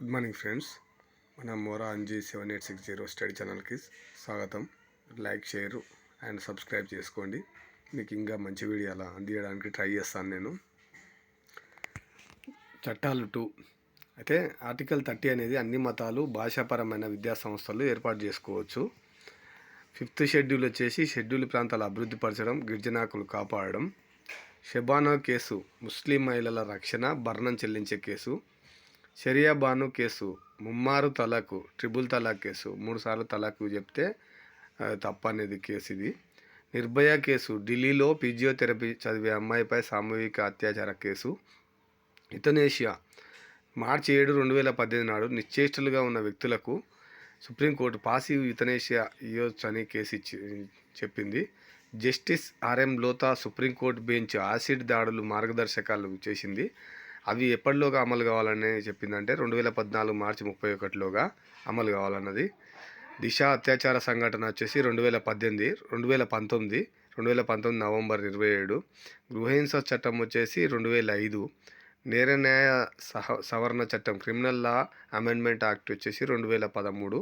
Good morning friends. మన మోరా Anji 7860 study ఛానల్కి స్వాగతం. లైక్, షేర్ అండ్ సబ్స్క్రైబ్ చేసుకోండి. మీకు ఇంకా మంచి వీడియో అలా అందించడానికి ట్రై చేస్తాను నేను. చట్టాలు 2 అయితే ఆర్టికల్ 30 అనేది అన్ని మతాలు భాషాపరమైన విద్యా సంస్థలు ఏర్పాటు చేసుకోవచ్చు. 5th షెడ్యూల్ వచ్చేసి షెడ్యూల్ ప్రాంతాల అభివృద్ధి పరచడం, గిరిజనాకులు కాపాడడం. షబానా కేసు ముస్లిం మహిళల రక్షణ, భరణం చెల్లించే కేసు. షరియా బాను కేసు ముమ్మారు తలాకు, ట్రిపుల్ తలాక్ కేసు 3 సార్లు తలాకు చెప్తే తప్ప అనేది కేసు ఇది. నిర్భయ కేసు ఢిల్లీలో ఫిజియోథెరపీ చదివే అమ్మాయిపై సామూహిక అత్యాచార కేసు. యుతనేషియా మార్చి 7, 2018 నాడు నిశ్చేష్టులుగా ఉన్న వ్యక్తులకు సుప్రీంకోర్టు పాసివ్ యుతనేషియా ఇవ్వచ్చు అని కేసు చెప్పింది. Justice RM Lodha supreme court bench acid దాడులు మార్గదర్శకాలు చేసింది. అవి ఎప్పటిలోగా అమలు కావాలని చెప్పిందంటే 2014 మార్చి 31లోగా అమలు కావాలన్నది. దిశ అత్యాచార సంఘటన వచ్చేసి 2018, 2019 నవంబర్ 27. గృహహింస చట్టం వచ్చేసి 2005. నేర న్యాయ సవరణ చట్టం క్రిమినల్ లా అమెండ్మెంట్ యాక్ట్ వచ్చేసి 2013.